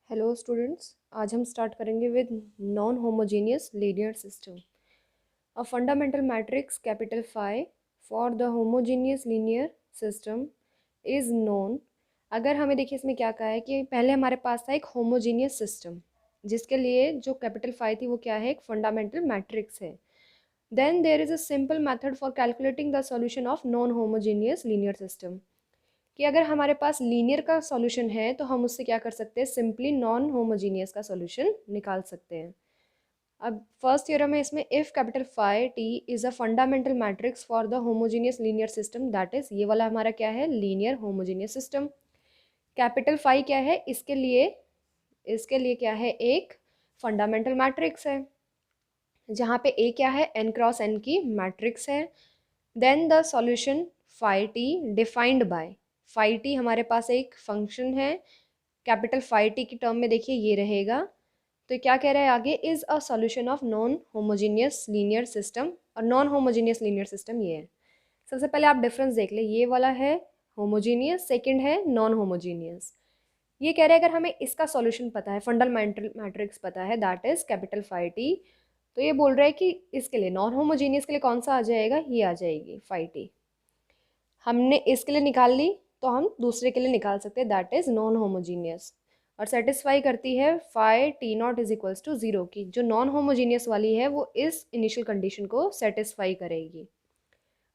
Hello students, आज हम start करेंगे with non homogeneous linear system. A fundamental matrix capital phi for the homogeneous linear system is known. अगर हमें देखिए इसमें क्या कहा है कि पहले हमारे पास था एक होमोजीनियस सिस्टम जिसके लिए जो कैपिटल फाई थी वो क्या है, एक फंडामेंटल मैट्रिक्स है। Then there is a simple method for calculating the solution of non homogeneous linear system, कि अगर हमारे पास लीनियर का सॉल्यूशन है तो हम उससे क्या कर सकते हैं, सिंपली नॉन होमोजीनियस का सॉल्यूशन निकाल सकते हैं। अब फर्स्ट थ्योरम है इसमें, if capital phi t is a fundamental matrix for the homogeneous linear system, that is ये वाला हमारा क्या है, linear homogeneous system. Capital phi क्या है, इसके लिए क्या है, एक फंडामेंटल मैट्रिक्स है जहाँ पे ए क्या है, एन क्रॉस एन की मैट्रिक्स है। Then the solution phi t defined by, phi t हमारे पास एक फंक्शन है, कैपिटल फाई टी की टर्म में देखिए ये रहेगा। तो क्या कह रहा है आगे, is a solution of non homogeneous linear system, और नॉन होमोजीनियस लीनियर सिस्टम ये है। सबसे पहले आप डिफरेंस देख ले, ये वाला है होमोजीनियस, सेकंड है नॉन होमोजीनियस। ये कह रहे हैं अगर हमें इसका सॉल्यूशन पता है, फंडामेंटल मैट्रिक्स पता है, that is capital phi t, तो ये बोल रहा है कि इसके लिए नॉन होमोजीनियस के लिए कौन सा आ जाएगा, ये आ जाएगी फाई टी। हमने इसके लिए निकाल ली तो हम दूसरे के लिए निकाल सकते हैं, दैट इज नॉन होमोजीनियस, और सेटिस्फाई करती है phi t naught is equals to zero की। जो नॉन होमोजीनियस वाली है वो इस इनिशियल कंडीशन को सेटिस्फाई करेगी।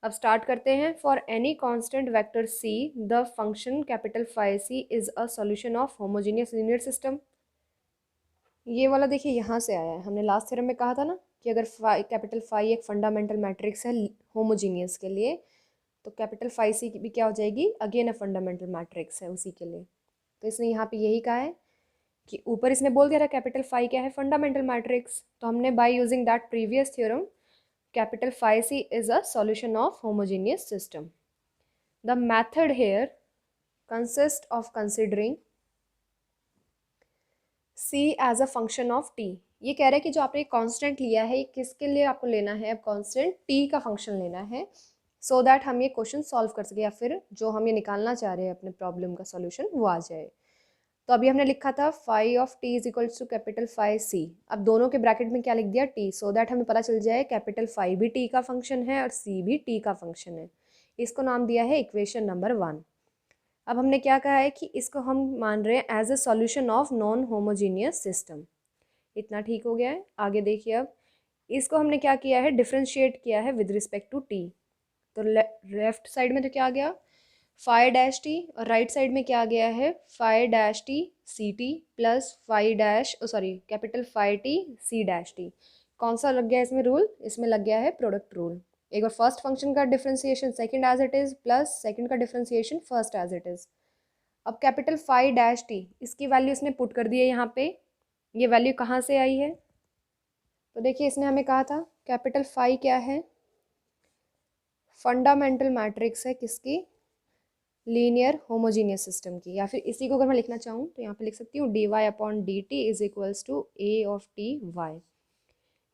अब स्टार्ट करते हैं। For any constant vector c the function capital phi c is a solution of homogeneous linear system. ये वाला देखिए यहाँ से आया है, हमने लास्ट थ्योरम में कहा था ना कि अगर कैपिटल फाई एक फंडामेंटल मैट्रिक्स है होमोजीनियस के लिए, तो कैपिटल फाई सी भी क्या हो जाएगी, अगेन अ फंडामेंटल मैट्रिक्स है उसी के लिए। तो इसने यहाँ पे यही कहा है कि ऊपर इसने बोल दिया था कैपिटल फाई क्या है, फंडामेंटल मैट्रिक्स, तो हमने by using that previous theorem capital phi c is a solution of homogeneous system. The method here consist of considering c as a function of t। ये कह रहा है कि जो आपने कांस्टेंट लिया है, किसके लिए आपको लेना है, अब कांस्टेंट t का फंक्शन लेना है, सो दैट हम ये क्वेश्चन सॉल्व कर सके, या फिर जो हम ये निकालना चाह रहे हैं अपने प्रॉब्लम का सॉल्यूशन वो आ जाए। तो अभी हमने लिखा था phi of T is equals to capital phi C. अब दोनों के ब्रैकेट में क्या लिख दिया, टी, सो दैट हमें पता चल जाए कैपिटल फाई भी टी का फंक्शन है और सी भी टी का फंक्शन है। इसको नाम दिया है इक्वेशन नंबर 1। अब हमने क्या कहा है कि इसको हम मान रहे हैं as a solution of non homogeneous system. इतना ठीक हो गया है। आगे देखिए, अब इसको हमने क्या किया है, डिफ्रेंशिएट किया है विद रिस्पेक्ट टू टी। तो लेफ्ट साइड में तो क्या आ गया, फाई डैश टी, और राइट साइड में क्या आ गया है, फाई डैश टी सी t plus phi dash sorry capital phi T c dash t. कौन सा लग गया इसमें रूल, इसमें लग गया है प्रोडक्ट रूल। एक बार फर्स्ट फंक्शन का differentiation second as it is, plus second का differentiation first as it is. अब कैपिटल फाई डैश टी, इसकी वैल्यू इसने पुट कर दी है यहाँ पे। ये वैल्यू कहाँ से आई है, तो देखिए इसने हमें कहा था कैपिटल फाई क्या है, फंडामेंटल मैट्रिक्स है किसकी, लीनियर होमोजीनियस सिस्टम की। या फिर इसी को अगर मैं लिखना चाहूँ तो यहाँ पे लिख सकती हूँ d y upon d t is equals to A of t y.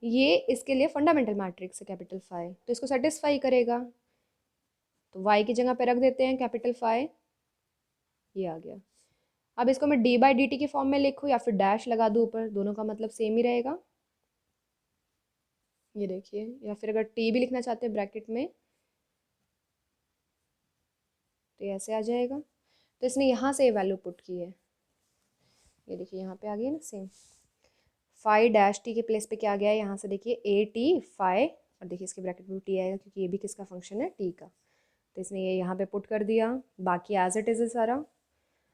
ये इसके लिए फंडामेंटल मैट्रिक्स है कैपिटल फाई, तो इसको सेटिस्फाई करेगा। तो वाई की जगह पे रख देते हैं कैपिटल फाई, ये आ गया। अब इसको मैं डी बाई डी टी के फॉर्म में लिखूँ या फिर डैश लगा दूँ ऊपर, दोनों का मतलब सेम ही रहेगा। ये देखिए, या फिर अगर टी भी लिखना चाहते हैं ब्रैकेट में तो ये ऐसे आ जाएगा। तो इसने यहाँ से वैल्यू पुट की है, ये देखिए यहाँ पे आ गई ना सेम। फाई डैश टी के प्लेस पे क्या आ गया है, यहाँ से देखिए ए टी फाई, और देखिए इसके ब्रैकेट में टी आएगा क्योंकि ये भी किसका फंक्शन है, टी का। तो इसने ये यहाँ पे पुट कर दिया, बाकी एज इट इज़ है सारा।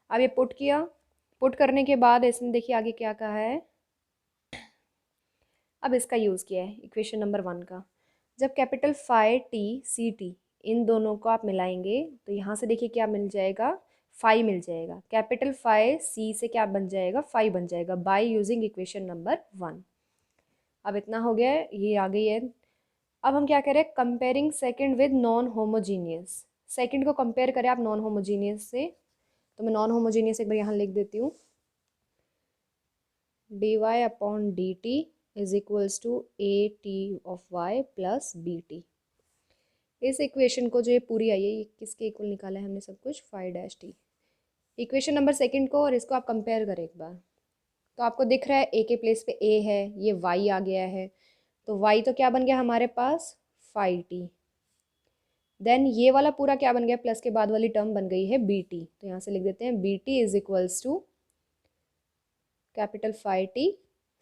अब ये पुट किया, पुट करने के बाद इसने देखिए आगे क्या कहा है, अब इसका यूज़ किया है इक्वेशन नंबर 1 का। जब capital phi T C T इन दोनों को आप मिलाएंगे तो यहाँ से देखिए क्या मिल जाएगा, फाई मिल जाएगा। कैपिटल फाई सी से क्या बन जाएगा, फाई बन जाएगा बाय यूजिंग इक्वेशन नंबर 1। अब इतना हो गया है, ये आ गई है। अब हम क्या करें, comparing second with non homogeneous. Second को कंपेयर करें आप नॉन होमोजीनियस से, तो मैं नॉन होमोजीनियस एक बार यहाँ लिख देती हूँ, d y upon d t is equals to A t of y plus B t. इस इक्वेशन को जो ये पूरी आई है, ये किसके इक्वल निकाला है हमने सब कुछ, phi dash t. Equation number second को और इसको आप कंपेयर करें एक बार, तो आपको दिख रहा है ए के प्लेस पे ए है, ये वाई आ गया है, तो वाई तो क्या बन गया हमारे पास 5t। देन ये वाला पूरा क्या बन गया, प्लस के बाद वाली टर्म बन गई है बी टी, तो यहाँ से लिख देते हैं B t is equals to capital 5t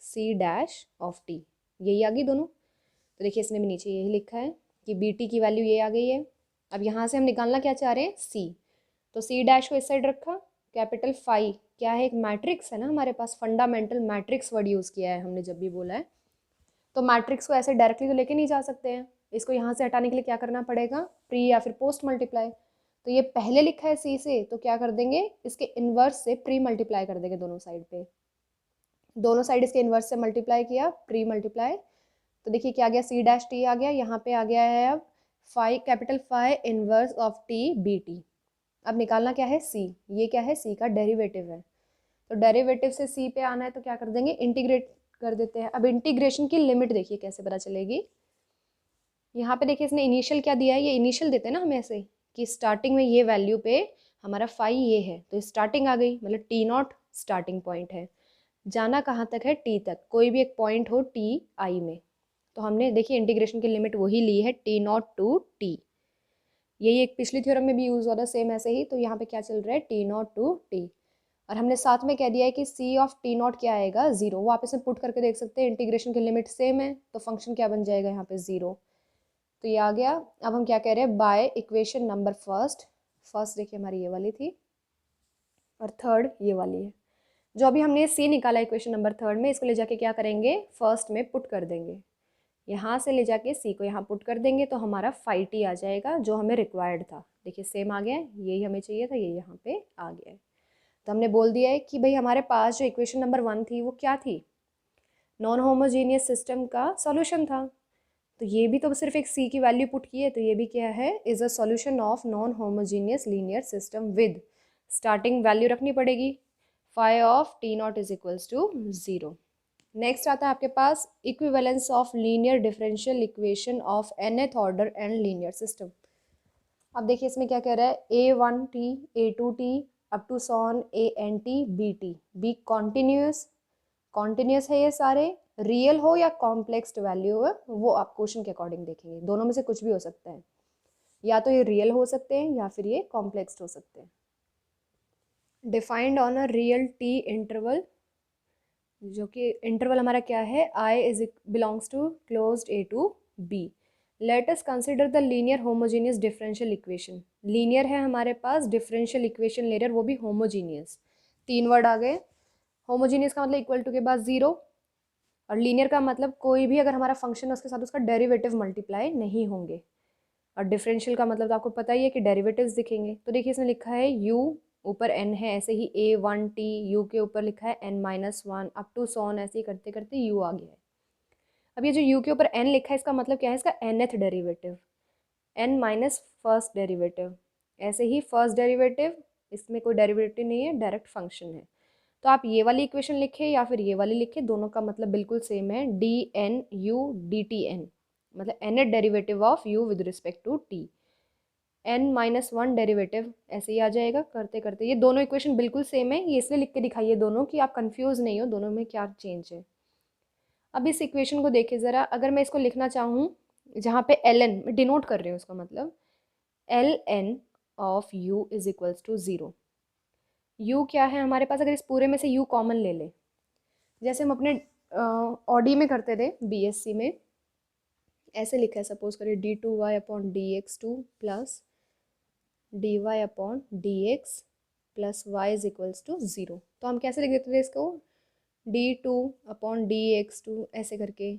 c dash of t. यही आ गई दोनों। तो देखिए इसने भी नीचे यही लिखा है कि बी टी की वैल्यू ये आ गई है। अब यहाँ से हम निकालना क्या चाह रहे हैं, सी, तो सी डैश को इस साइड रखा, कैपिटल 5 क्या है, एक मैट्रिक्स है ना हमारे पास, फंडामेंटल मैट्रिक्स वर्ड यूज़ किया है हमने जब भी बोला है। तो मैट्रिक्स को ऐसे डायरेक्टली तो लेके नहीं जा सकते हैं, इसको यहाँ से हटाने के लिए क्या करना पड़ेगा, प्री या फिर पोस्ट मल्टीप्लाई। तो ये पहले लिखा है सी से, तो क्या कर देंगे, इसके इन्वर्स से प्री मल्टीप्लाई कर देंगे दोनों साइड पे। दोनों साइड इसके इन्वर्स से मल्टीप्लाई किया, प्री मल्टीप्लाई, तो देखिए क्या आ गया, सी डैश टी आ गया, यहाँ पे आ गया है अब 5 capital 5 inverse of t B t. अब निकालना क्या है, सी, ये क्या है, सी का डेरिवेटिव है। तो डेरिवेटिव से सी पे आना है तो क्या कर देंगे, इंटीग्रेट कर देते हैं। अब इंटीग्रेशन की लिमिट देखिए कैसे पता चलेगी, यहाँ पे देखिए इसने इनिशियल क्या दिया है, ये इनिशियल देते हैं ना हमें ऐसे कि स्टार्टिंग में ये वैल्यू पे हमारा 5 ये है, तो स्टार्टिंग आ गई, मतलब टी नॉट स्टार्टिंग पॉइंट है। जाना कहाँ तक है, टी तक, कोई भी एक पॉइंट हो टी आई में। तो हमने देखिए इंटीग्रेशन की लिमिट वही ली है, टी नॉट टू टी। यही एक पिछली थ्योरम में भी यूज़ हुआ था सेम ऐसे ही। तो यहाँ पे क्या चल रहा है, टी नॉट टू टी, और हमने साथ में कह दिया है कि सी ऑफ टी नॉट क्या आएगा, जीरो। वो आप इसमें पुट करके देख सकते हैं, इंटीग्रेशन की लिमिट सेम है तो फंक्शन क्या बन जाएगा यहाँ पे, जीरो। तो ये आ गया। अब हम क्या कह रहे हैं, by equation number first, first देखिए हमारी ये वाली थी और थर्ड ये वाली है। जो अभी हमने सी निकाला इक्वेशन नंबर थर्ड में, इसको ले जाके क्या करेंगे, फर्स्ट में पुट कर देंगे। यहाँ से ले जाके सी को यहाँ पुट कर देंगे तो हमारा 5t आ जाएगा जो हमें रिक्वायर्ड था। देखिए सेम आ गया है, यही हमें चाहिए था, ये यहाँ पे आ गया है। तो हमने बोल दिया है कि भाई हमारे पास जो इक्वेशन नंबर 1 थी वो क्या थी, नॉन होमोजीनियस सिस्टम का सॉल्यूशन था। तो ये भी तो सिर्फ एक सी की वैल्यू पुट की है, तो ये भी क्या है, is a solution of non homogeneous linear system with starting value रखनी पड़ेगी, phi of t naught is equals to 0। Next आता है आपके पास equivalence of linear differential equation of nth order and linear system. अब देखिए इसमें क्या कह रहा है, a1t a2t अप टू सॉन ant bt be continuous, continuous है ये सारे, रियल हो या कॉम्प्लेक्स वैल्यू है वो आप क्वेश्चन के अकॉर्डिंग देखेंगे, दोनों में से कुछ भी हो सकता है, या तो ये रियल हो सकते हैं या फिर ये कॉम्प्लेक्स हो सकते हैं। Defined on a real t interval, जो कि इंटरवल हमारा क्या है, I is belongs to closed a to b. Let us consider the linear homogeneous differential equation. Linear है हमारे पास, डिफरेंशियल इक्वेशन ले रहे हैं वो भी होमोजीनियस। तीन वर्ड आ गए, होमोजीनियस का मतलब इक्वल टू के बाद जीरो, और लीनियर का मतलब कोई भी अगर हमारा फंक्शन है उसके साथ उसका डेरिवेटिव मल्टीप्लाई नहीं होंगे, और डिफरेंशियल का मतलब तो आपको पता ही है कि डेरिवेटिव्स दिखेंगे। तो देखिए इसने लिखा है u ऊपर n है, ऐसे ही a1t u के ऊपर लिखा है n-1 अप टू सॉन, ऐसे ही करते करते u आ गया है। अब ये जो u के ऊपर n लिखा है इसका मतलब क्या है, इसका nth derivative, n minus first derivative, ऐसे ही फर्स्ट डेरिवेटिव, इसमें कोई डेरिवेटिव नहीं है, डायरेक्ट फंक्शन है। तो आप ये वाली इक्वेशन लिखे या फिर ये वाली लिखे, दोनों का मतलब बिल्कुल सेम है, d n u d t n, मतलब nth derivative of u with respect to t, n-1 derivative ऐसे ही आ जाएगा करते करते। ये दोनों इक्वेशन बिल्कुल सेम है, ये इसलिए लिख के दिखाइए दोनों कि आप कंफ्यूज नहीं हो दोनों में क्या चेंज है। अब इस इक्वेशन को देखिए ज़रा, अगर मैं इसको लिखना चाहूँ, जहाँ पे ln मैं डिनोट कर रही हूँ उसका मतलब, ln of u is equals to 0। u क्या है हमारे पास, अगर इस पूरे में से u कॉमन ले ले, जैसे हम अपने ऑडी में करते थे बीएससी में, ऐसे लिखा है सपोज करिए d2y upon dx2 plus dy upon dx plus y is equals to 0। तो हम कैसे लिख देते थे इसको, d2 अपॉन dx2 ऐसे करके,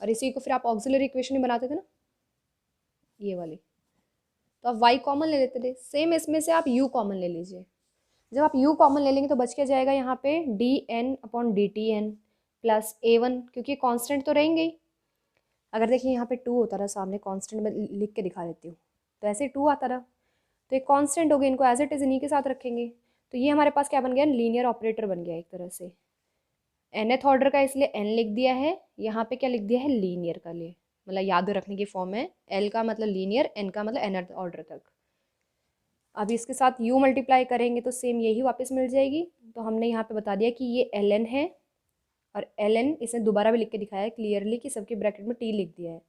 और इसी को फिर आप ऑक्सिलरी इक्वेशन ही बनाते थे ना, ये वाली। तो आप y कॉमन ले लेते थे, सेम इसमें से आप u कॉमन ले लीजिए। जब आप u कॉमन ले लेंगे तो बच के जाएगा यहाँ पे dn upon dt plus a1, क्योंकि कांस्टेंट तो रहेंगे ही। अगर देखिए यहाँ पे 2 होता रहा सामने, कांस्टेंट में लिख के दिखा देती हूँ, तो ऐसे 2 आता रहा, तो एक कांस्टेंट हो गया, इनको एज इट इज इन्हीं के साथ रखेंगे। तो ये हमारे पास क्या बन गया, लीनियर ऑपरेटर बन गया एक तरह से, nth ऑर्डर का इसलिए n लिख दिया है, यहाँ पे क्या लिख दिया है, लीनियर का लिए, मतलब याद रखने की फॉर्म है, l का मतलब लीनियर, n का मतलब nth ऑर्डर तक। अब इसके साथ u मल्टीप्लाई करेंगे तो सेम यही वापस मिल जाएगी। तो हमने यहाँ पे बता दिया कि ये ln है, और ln इसने दोबारा भी लिख के दिखाया है क्लियरली कि सबके ब्रैकेट में t लिख दिया है।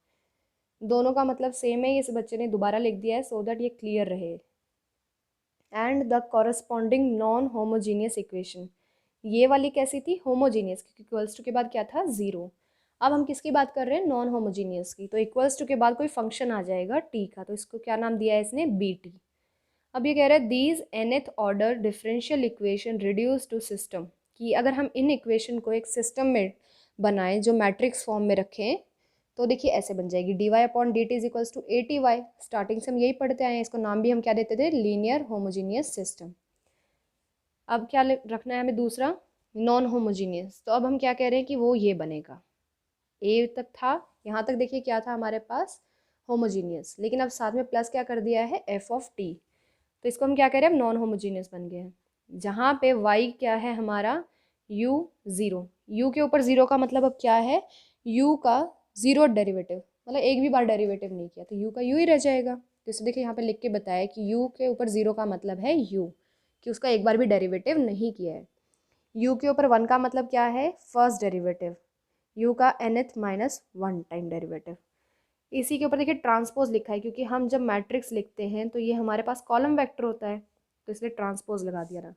दोनों का मतलब सेम है, इस बच्चे ने दोबारा लिख दिया है सो दैट ये क्लियर रहे। And the corresponding non homogeneous equation, ये वाली कैसी थी, होमोजीनियस, क्योंकि इक्वल्स टू के बाद क्या था, ज़ीरो। अब हम किसकी बात कर रहे हैं, नॉन होमोजीनियस की। तो इक्वल्स टू के बाद कोई फंक्शन आ जाएगा टी का, तो इसको क्या नाम दिया है इसने, बी टी। अब ये कह रहा है these nth order differential equation reduce to system, कि अगर हम इन इक्वेशन को एक सिस्टम में बनाएं जो मैट्रिक्स फॉर्म में रखें, तो देखिए ऐसे बन जाएगी dy upon d t is equals to A t y. Starting से हम यही पढ़ते आए हैं, इसको नाम भी हम क्या देते थे, लीनियर होमोजीनियस सिस्टम। अब क्या रखना है हमें दूसरा, नॉन होमोजीनियस। तो अब हम क्या कह रहे हैं कि वो ये बनेगा, ए तक था, यहाँ तक देखिए क्या था हमारे पास, होमोजीनियस, लेकिन अब साथ में प्लस क्या कर दिया है, एफ ऑफ टी। तो इसको हम क्या कह रहे हैं, अब नॉन होमोजीनियस बन गए हैं। जहाँ पे y क्या है हमारा, u ज़ीरो, u के ऊपर ज़ीरो का मतलब अब क्या है, u का ज़ीरो डेरिवेटिव, मतलब एक भी बार डेरिवेटिव नहीं किया तो u का u ही रह जाएगा। तो इसे देखिए यहाँ पे लिख के बताया कि u के ऊपर ज़ीरो का मतलब है u, कि उसका एक बार भी डेरिवेटिव नहीं किया है। u के ऊपर वन का मतलब क्या है, फर्स्ट डेरिवेटिव, u का nth minus one time derivative. इसी के ऊपर देखिए ट्रांसपोज लिखा है, क्योंकि हम जब मैट्रिक्स लिखते हैं तो ये हमारे पास कॉलम वेक्टर होता है, तो इसलिए ट्रांसपोज लगा दिया ना।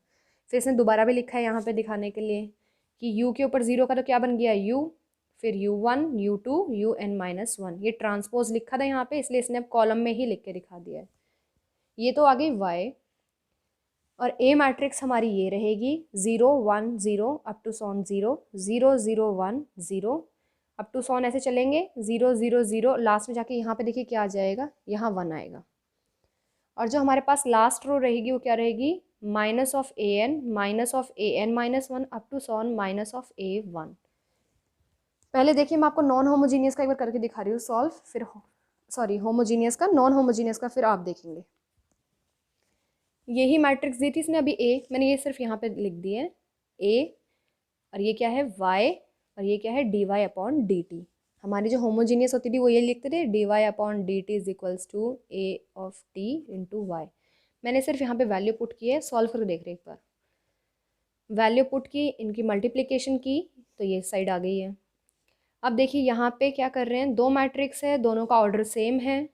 फिर इसने दोबारा भी लिखा है यहाँ पे दिखाने के लिए कि u के ऊपर ज़ीरो का तो क्या बन गया, u, फिर u1 u2 un minus one, ये ट्रांसपोज लिखा था यहाँ पे, इसलिए इसने अब कॉलम में ही लिख के दिखा दिया है। ये तो आ गई y, और ए मैट्रिक्स हमारी ये रहेगी 0 1 0 up to so on 0 0 0 1 0 up to so on, ऐसे चलेंगे 0 0 0, लास्ट में जाके यहाँ पे देखिए क्या आ जाएगा, यहाँ 1 आएगा। और जो हमारे पास लास्ट रो रहेगी वो क्या रहेगी, minus of A n minus one up to so on minus of A one. पहले देखिए मैं आपको नॉन होमोजीनियस का एक बार करके दिखा रही हूँ सॉल्व, फिर सॉरी होमोजीनियस का, नॉन होमोजीनियस का फिर आप देखेंगे। यही मैट्रिक्स दी थी इसने अभी ए, मैंने ये सिर्फ यहाँ पे लिख दी है ए, और ये क्या है y, और ये क्या है dy अपॉन डी टी। हमारी जो होमोजीनियस होती थी वो ये लिखते थे dy upon d t is equals to A of t into y. मैंने सिर्फ यहाँ पे वैल्यू पुट की है, सॉल्व करके देख रहे एक बार, वैल्यू पुट की, इनकी मल्टीप्लिकेशन की, तो ये साइड आ गई है। अब देखिए यहाँ पे क्या कर रहे हैं, दो मैट्रिक्स है, दोनों का ऑर्डर सेम है,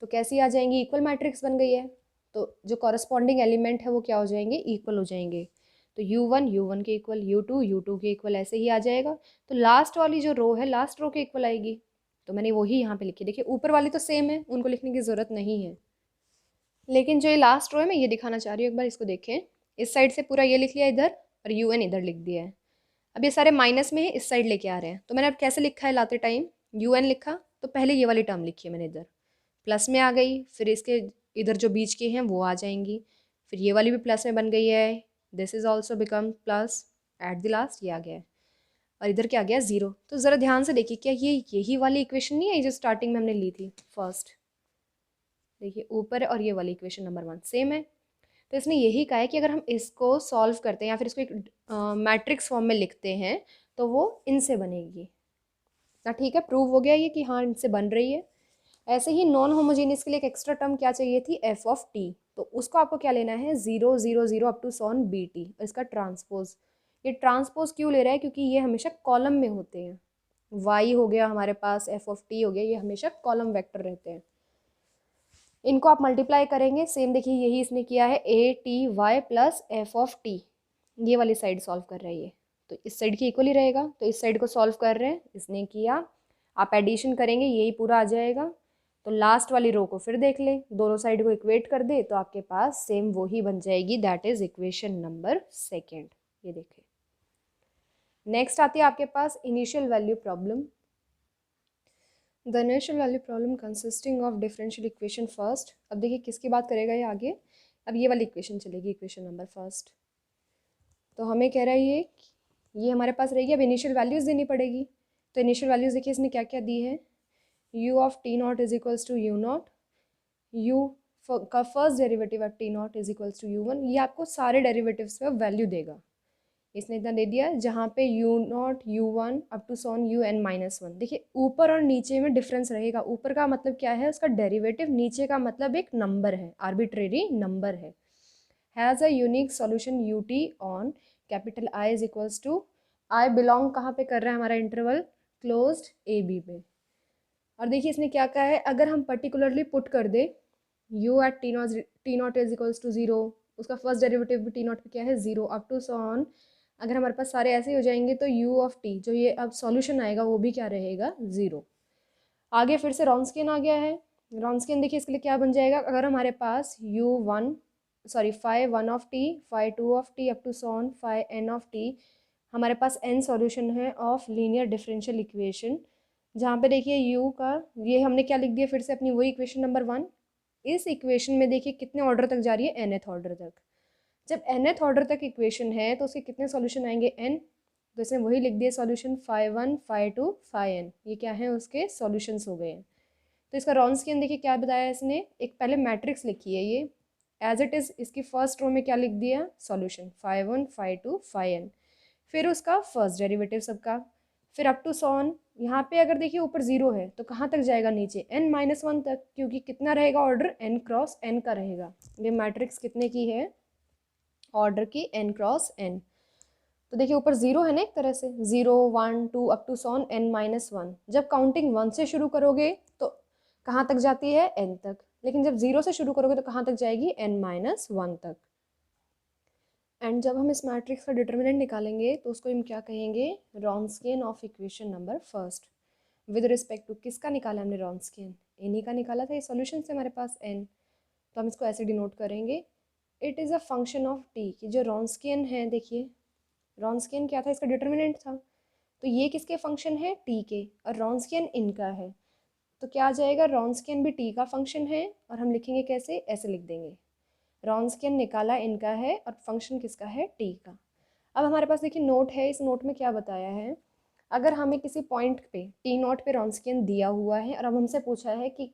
तो कैसी आ जाएंगी, इक्वल मैट्रिक्स बन गई है। तो जो कॉरस्पॉन्डिंग एलिमेंट है वो क्या हो जाएंगे, इक्वल हो जाएंगे। तो u1 के इक्वल, u2 के इक्वल, ऐसे ही आ जाएगा। तो लास्ट वाली जो रो है, लास्ट रो के इक्वल आएगी, तो मैंने वही यहाँ पे लिखी। देखिए ऊपर वाली तो सेम है, उनको लिखने की ज़रूरत नहीं है, लेकिन जो ये लास्ट रो है मैं ये दिखाना चाह रही हूँ, एक बार इसको देखें। इस साइड से पूरा ये लिख लिया इधर, और un इधर लिख दिया है। अब ये सारे माइनस में है, इस साइड लेके आ रहे हैं, तो मैंने अब कैसे लिखा है, लाते टाइम un लिखा, तो पहले ये वाली टर्म लिखी है मैंने इधर, प्लस में आ गई, फिर इसके इधर जो बीच के हैं वो आ जाएंगी, फिर ये वाली भी प्लस में बन गई है, this is also become plus, at the last ये आ गया है, और इधर क्या आ गया, ज़ीरो। तो ज़रा ध्यान से देखिए, क्या ये यही वाली इक्वेशन नहीं है जो स्टार्टिंग में हमने ली थी फर्स्ट, देखिए ऊपर है, और ये वाली इक्वेशन नंबर 1 सेम है। तो इसने यही कहा है कि अगर हम इसको सॉल्व करते हैं या फिर इसको एक मैट्रिक्स फॉर्म में लिखते हैं तो वो इनसे बनेगी ना। ठीक है, प्रूव हो गया ये कि हाँ इनसे बन रही है। ऐसे ही नॉन होमोजीनियस के लिए एक एक्स्ट्रा टर्म क्या चाहिए थी, एफ ऑफ टी, तो उसको आपको क्या लेना है, 0 0 0 up to so on B t, और इसका ट्रांसपोज। ये ट्रांसपोज क्यों ले रहा है, क्योंकि ये हमेशा कॉलम में होते हैं, वाई हो गया हमारे पास, एफ ऑफ टी हो गया, ये हमेशा कॉलम वेक्टर रहते हैं। इनको आप मल्टीप्लाई करेंगे, सेम देखिए यही इसने किया है, A t y plus F of t, ये वाली साइड सॉल्व कर रही है, तो इस साइड की इक्वल ही रहेगा, तो इस साइड को सॉल्व कर रहे हैं, इसने किया, आप एडिशन करेंगे यही पूरा आ जाएगा। तो लास्ट वाली रो को फिर देख लें, दोनों साइड को इक्वेट कर दे तो आपके पास सेम वही बन जाएगी, दैट इज इक्वेशन नंबर 2। ये देखें, नेक्स्ट आती है आपके पास initial value problem. The initial value problem consisting of differential equation first. अब देखिए किसकी बात करेगा ये आगे, अब ये वाली इक्वेशन चलेगी, इक्वेशन नंबर फर्स्ट। तो हमें कह रहा है ये हमारे पास रहेगी, अब इनिशियल वैल्यूज़ देनी पड़ेगी। तो इनिशियल वैल्यूज़ देखिए इसने क्या क्या दी है, u of t naught is equals to u naught, u का first derivative of t naught is equals to u1, ये आपको सारे डेरिवेटिव्स पे वैल्यू देगा। इसने इतना दे दिया जहाँ पे u0 u1 up to sworn un-1। देखिए ऊपर और नीचे में डिफरेंस रहेगा। ऊपर का मतलब क्या है, उसका डेरिवेटिव, नीचे का मतलब एक नंबर है, आर्बिट्रेरी नंबर है। Has a unique solution ut on capital I is equals to, I belong कहाँ पे कर रहा है हमारा इंटरवल, क्लोज्ड ए बी पे। और देखिए इसने क्या कहा है, अगर हम पर्टिकुलरली पुट कर दे u at t naught is equals to 0, उसका फर्स्ट डेरिवेटिव भी टी नॉट पे क्या है 0 अप टू सो ऑन, अगर हमारे पास सारे ऐसे ही हो जाएंगे तो u ऑफ t जो ये अब सॉल्यूशन आएगा वो भी क्या रहेगा 0। आगे फिर से रॉन्स्कियन आ गया है। रॉन्स्कियन देखिए इसके लिए क्या बन जाएगा, अगर हमारे पास phi 1 of t, phi 2 of t up to so on phi n of t, हमारे पास n सॉल्यूशन है ऑफ लीनियर डिफरेंशियल इक्वेशन, जहाँ पे देखिए u का ये हमने क्या लिख दिया फिर से अपनी वही इक्वेशन नंबर 1। इस इक्वेशन में देखिए कितने ऑर्डर तक जा रही है, nth ऑर्डर तक। जब nth ऑर्डर तक इक्वेशन है तो उसके कितने सॉल्यूशन आएंगे, n। तो इसने वही लिख दिया solution phi 1 phi 2 phi n, ये क्या है उसके सॉल्यूशंस हो गए हैं। तो इसका रॉन्स्कियन देखिए क्या बताया इसने, एक पहले मैट्रिक्स लिखी है ये एज इट इज़, इसकी फर्स्ट रो में क्या लिख दिया solution phi 1 phi 2 phi n, फिर उसका फर्स्ट डेरिवेटिव सबका, फिर अप टू सॉन। यहाँ पे अगर देखिए ऊपर 0 है तो कहाँ तक जाएगा, नीचे n-1 तक, क्योंकि कितना रहेगा ऑर्डर, n क्रॉस n का रहेगा। ये मैट्रिक्स कितने की है, ऑर्डर की n क्रॉस n। तो देखिए ऊपर 0 है ना, एक तरह से 0 1 2 अप टू सॉन n-1। जब काउंटिंग 1 से शुरू करोगे तो कहाँ तक जाती है, n तक, लेकिन जब 0 से शुरू करोगे तो कहाँ तक जाएगी, n-1 तक। एंड जब हम इस मैट्रिक्स का डिटर्मिनेंट निकालेंगे तो उसको हम क्या कहेंगे, Wronskian of equation number first. With respect to किसका निकाला हमने रॉन्स्कियन, एनी का निकाला था, ये सॉल्यूशन से हमारे पास n, तो हम इसको ऐसे डिनोट करेंगे, it is a function of t, कि जो रॉन्स्कियन है, देखिए रॉन्स्कियन क्या था, इसका डिटर्मिनेंट था, तो ये किसके फंक्शन है, t के, और रॉन्स्कियन इनका है, तो क्या आ जाएगा, रॉन्स्कियन भी t का फंक्शन है, और हम लिखेंगे कैसे, ऐसे लिख देंगे, रॉन्स्कियन निकाला इनका है और फंक्शन किसका है, t का। अब हमारे पास देखिए नोट है, इस नोट में क्या बताया है, अगर हमें किसी पॉइंट पे टी नॉट पे रॉन्स्कियन दिया हुआ है और अब हमसे पूछा है कि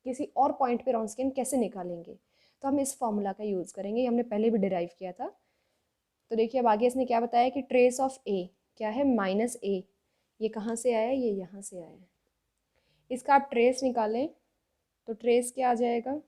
किसी और पॉइंट पे रॉन्स्कियन कैसे निकालेंगे, तो हम इस फॉर्मूला का यूज़ करेंगे, ये हमने पहले भी डिराइव किया था। तो देखिए अब आगे इसने क्या बताया कि ट्रेस ऑफ ए क्या है, -a, ये कहाँ से आया, ये यहाँ से आया है, इसका आप ट्रेस निकालें तो ट्रेस क्या आ जाएगा,